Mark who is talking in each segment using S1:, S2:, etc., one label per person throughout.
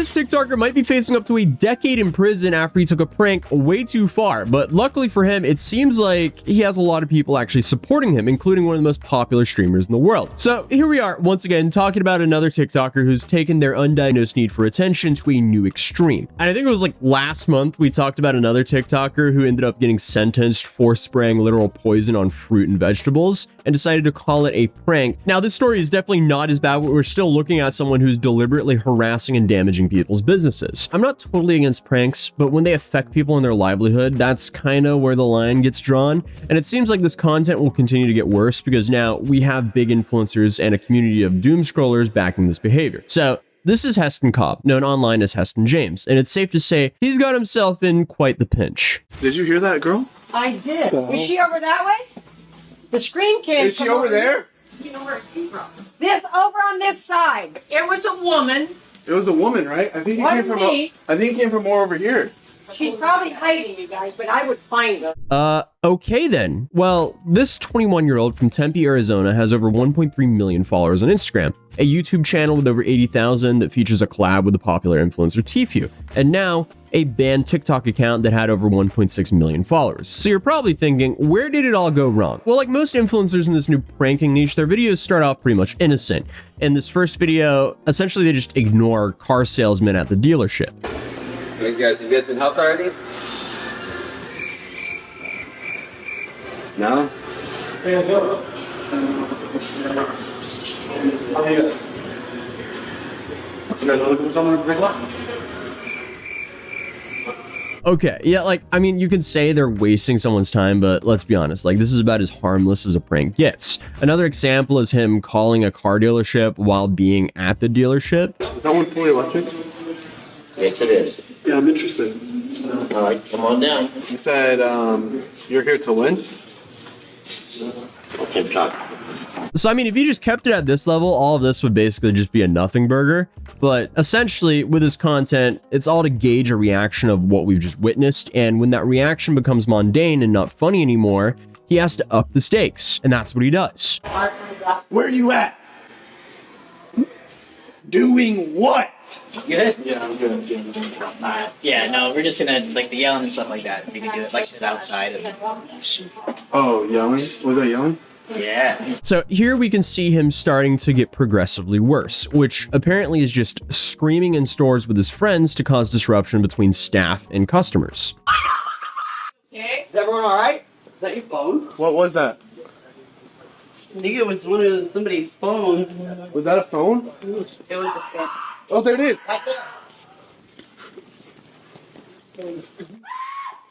S1: this TikToker might be facing up to a decade in prison after he took a prank way too far, but luckily for him, it seems like he has a lot of people actually supporting him, including one of the most popular streamers in the world. So here we are, once again, talking about another TikToker who's taken their undiagnosed need for attention to a new extreme. And I think it was like last month we talked about another TikToker who ended up getting sentenced for spraying literal poison on fruit and vegetables and decided to call it a prank. Now, this story is definitely not as bad, but we're still looking at someone who's deliberately harassing and damaging people's businesses. I'm not totally against pranks, but when they affect people and their livelihood, that's kind of where the line gets drawn. And it seems like this content will continue to get worse because now we have big influencers and a community of doom scrollers backing this behavior. So this is Heston Cobb, known online as Heston James, and it's safe to say he's got himself in quite the pinch.
S2: Did you hear that, girl?
S3: I did. Is she over that way? The scream came.
S2: Is she over there?
S3: You know where it came from. This over on this side. It was a woman.
S2: It was a woman, right? I think it came from more over here.
S3: She's probably hiding, you guys, but I would find her.
S1: Okay then. Well, this 21-year-old from Tempe, Arizona has over 1.3 million followers on Instagram, a YouTube channel with over 80,000 that features a collab with the popular influencer Tfue, and now a banned TikTok account that had over 1.6 million followers. So you're probably thinking, where did it all go wrong? Well, like most influencers in this new pranking niche, their videos start off pretty much innocent. In this first video, essentially they just ignore car salesmen at the dealership.
S4: Hey guys, have you guys been helped already? No?
S1: Okay, yeah, like, I mean, you can say they're wasting someone's time, but let's be honest, like, this is about as harmless as a prank gets. Another example is him calling a car dealership while being at the dealership.
S2: Is that one fully electric?
S4: Yes, it is.
S2: Yeah, I'm interested.
S4: All right, come on down.
S2: You said you're here to win?
S4: Okay, talk.
S1: So, I mean, if you just kept it at this level, all of this would basically just be a nothing burger. But essentially, with his content, it's all to gauge a reaction of what we've just witnessed. And when that reaction becomes mundane and not funny anymore, he has to up the stakes. And that's what he does.
S2: Where are you at? Doing what?
S4: Good?
S2: Yeah, I'm good.
S5: Yeah, no, we're just gonna like the yelling and stuff like that. We can do it like sit outside.
S2: Oh, yelling? Was that yelling?
S5: Yeah.
S1: So here we can see him starting to get progressively worse, which apparently is just screaming in stores with his friends to cause disruption between staff and customers.
S5: Okay. Is everyone all right? Is that your phone?
S2: What was that?
S5: I think it was somebody's phone.
S2: Was that a phone?
S5: It was a phone.
S2: Oh, there it is.
S5: Right there.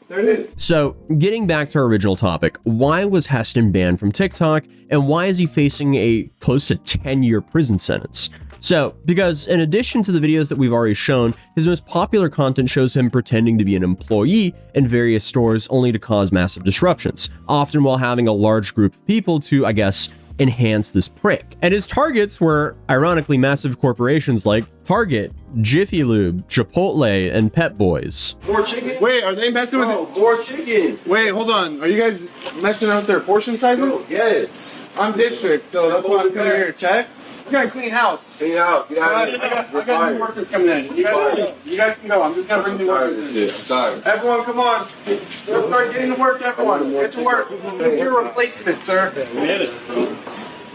S2: There it is.
S1: So, getting back to our original topic, why was Heston banned from TikTok, and why is he facing a close to 10-year prison sentence? So, because in addition to the videos that we've already shown, his most popular content shows him pretending to be an employee in various stores only to cause massive disruptions, often while having a large group of people to, I guess, enhance this prank. And his targets were, ironically, massive corporations like Target, Jiffy Lube, Chipotle, and Pep Boys.
S2: More chicken? Wait, are they messing with it?
S4: More chicken.
S2: Wait, hold on. Are you guys messing with their portion sizes?
S4: Yes.
S2: I'm district, so that's why I'm coming here to check. It's got a clean house.
S4: Clean out. Get out of here.
S2: I got new workers coming in. You guys can go. I'm just gonna bring new workers in.
S4: Sorry.
S2: Everyone, come on. Let's start getting to work, everyone. Get to work. It's your replacement, sir.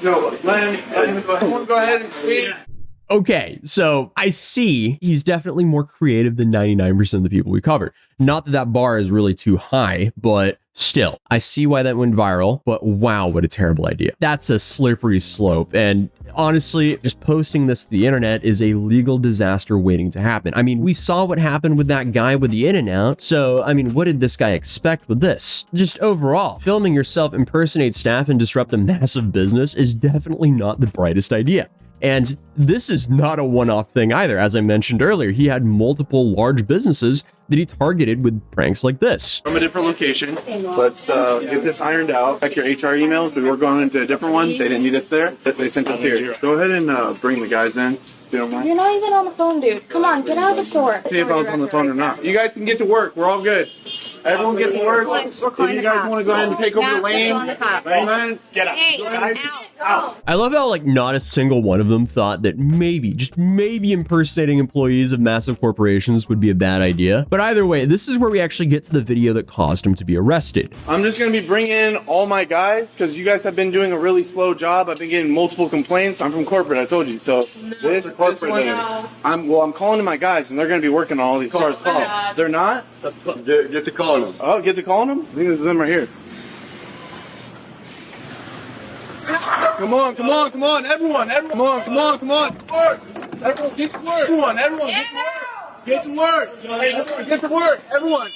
S2: No, let him go. Everyone go ahead and sweep.
S1: Okay, so I see he's definitely more creative than 99% of the people we covered. Not that that bar is really too high, but still, I see why that went viral, but wow, what a terrible idea. That's a slippery slope, and honestly, just posting this to the internet is a legal disaster waiting to happen. I mean, we saw what happened with that guy with the In-N-Out, so I mean, what did this guy expect with this? Just overall, filming yourself impersonate staff and disrupt a massive business is definitely not the brightest idea. And this is not a one-off thing either. As I mentioned earlier, he had multiple large businesses that he targeted with pranks like this.
S2: From a different location. Let's get this ironed out. Check your HR emails. We were going into a different one. They didn't need us there. They sent us here. Go ahead and bring the guys in. If you don't mind.
S6: You're not even on the phone, dude. Come on, get out of the store.
S2: See if I was on the phone or not. You guys can get to work. We're all good. Everyone get to work. If you guys want to go ahead and take over the lanes, go ahead.
S5: Get up.
S3: Hey, out.
S1: I love how like not a single one of them thought that maybe, just maybe impersonating employees of massive corporations would be a bad idea. But either way, this is where we actually get to the video that caused him to be arrested.
S2: I'm just going to be bringing in all my guys because you guys have been doing a really slow job. I've been getting multiple complaints. I'm from corporate, I told you. So this one, I'm calling in my guys and they're going to be working on all these cars. They're not?
S4: Get to calling them.
S2: Oh, get to calling them? I think this is them right here. Come on, everyone, come on. Everyone, get to work. Get to work, everyone.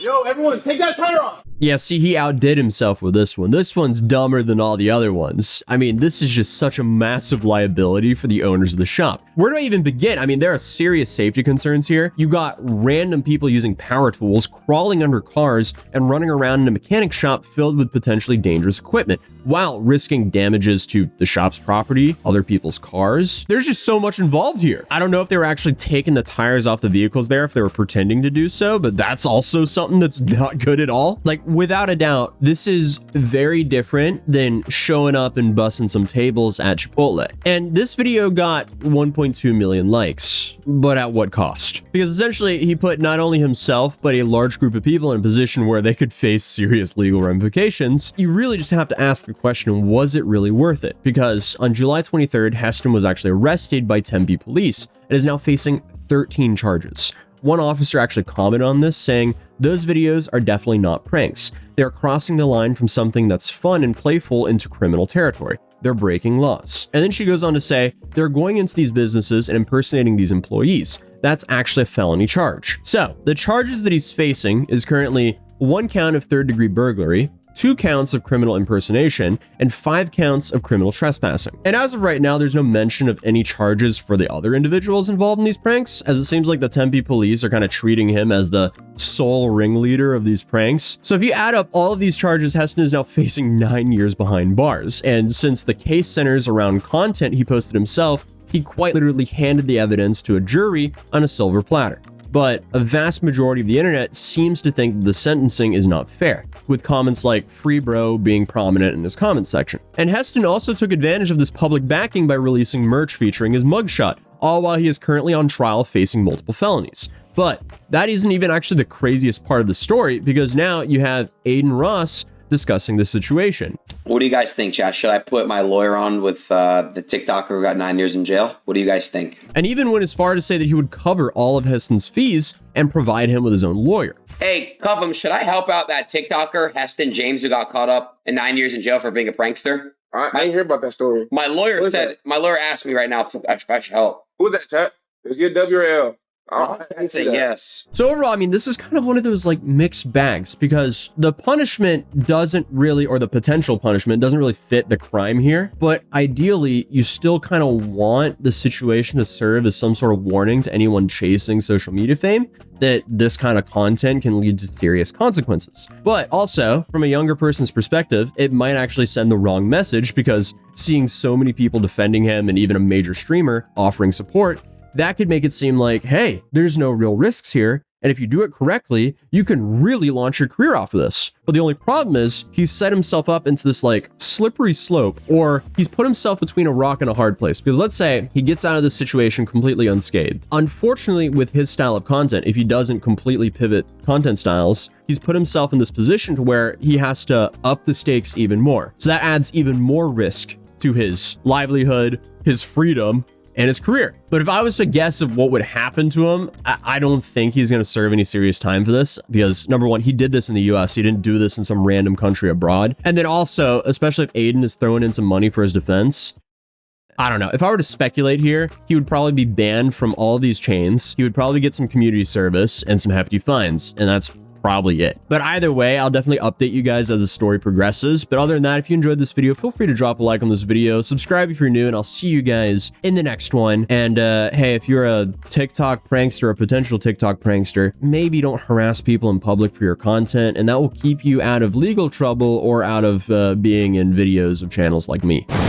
S2: Yo, everyone, take that tire off.
S1: Yeah, see, he outdid himself with this one. This one's dumber than all the other ones. I mean, this is just such a massive liability for the owners of the shop. Where do I even begin? I mean, there are serious safety concerns here. You got random people using power tools, crawling under cars, and running around in a mechanic shop filled with potentially dangerous equipment, while risking damages to the shop's property, other people's cars. There's just so much involved here. I don't know if they were actually taking the tires off the vehicles there, if they were pretending to do so, but that's also something that's not good at all. Like, without a doubt, this is very different than showing up and busting some tables at Chipotle. And this video got 1.2 million likes, but at what cost? Because essentially he put not only himself, but a large group of people in a position where they could face serious legal ramifications. You really just have to ask the question, was it really worth it? Because on July 23rd, Heston was actually arrested by Tempe police and is now facing 13 charges. One officer actually commented on this, saying, "Those videos are definitely not pranks. They're crossing the line from something that's fun and playful into criminal territory. They're breaking laws." And then she goes on to say, "They're going into these businesses and impersonating these employees. That's actually a felony charge." So, the charges that he's facing is currently 1 count of third-degree burglary, 2 counts of criminal impersonation, and 5 counts of criminal trespassing. And as of right now, there's no mention of any charges for the other individuals involved in these pranks, as it seems like the Tempe police are kind of treating him as the sole ringleader of these pranks. So if you add up all of these charges, Heston is now facing 9 years behind bars. And since the case centers around content he posted himself, he quite literally handed the evidence to a jury on a silver platter. But a vast majority of the internet seems to think that the sentencing is not fair, with comments like "free bro" being prominent in his comment section. And Heston also took advantage of this public backing by releasing merch featuring his mugshot, all while he is currently on trial facing multiple felonies. But that isn't even actually the craziest part of the story, because now you have Aiden Ross discussing the situation.
S6: What do you guys think, chat? Should I put my lawyer on with the TikToker who got 9 years in jail? What do you guys think?
S1: And even went as far to say that he would cover all of Heston's fees and provide him with his own lawyer.
S6: Hey, Covum, should I help out that TikToker, Heston James, who got caught up in 9 years in jail for being a prankster?
S7: I didn't hear about that story.
S6: My lawyer asked me right now if I should help.
S7: Who's that, chat? Is he a W or L?
S6: I'd say yes.
S1: So overall, I mean, this is kind of one of those like mixed bags, because the punishment doesn't really, or the potential punishment doesn't really fit the crime here. But ideally, you still kind of want the situation to serve as some sort of warning to anyone chasing social media fame that this kind of content can lead to serious consequences. But also, from a younger person's perspective, it might actually send the wrong message, because seeing so many people defending him and even a major streamer offering support, that could make it seem like, hey, there's no real risks here, and if you do it correctly, you can really launch your career off of this. But the only problem is, he's set himself up into this like slippery slope, or he's put himself between a rock and a hard place. Because let's say he gets out of this situation completely unscathed. Unfortunately, with his style of content, if he doesn't completely pivot content styles, he's put himself in this position to where he has to up the stakes even more. So that adds even more risk to his livelihood, his freedom, and his career. But if I was to guess of what would happen to him, I don't think he's going to serve any serious time for this, because number one, he did this in the US. He didn't do this in some random country abroad. And then also, especially if Aiden is throwing in some money for his defense, I don't know. If I were to speculate here, he would probably be banned from all of these chains. He would probably get some community service and some hefty fines. And that's probably it. But either way, I'll definitely update you guys as the story progresses. But other than that, if you enjoyed this video, feel free to drop a like on this video, subscribe if you're new, and I'll see you guys in the next one. And hey, if you're a TikTok prankster, a potential TikTok prankster, maybe don't harass people in public for your content, and that will keep you out of legal trouble or out of being in videos of channels like me.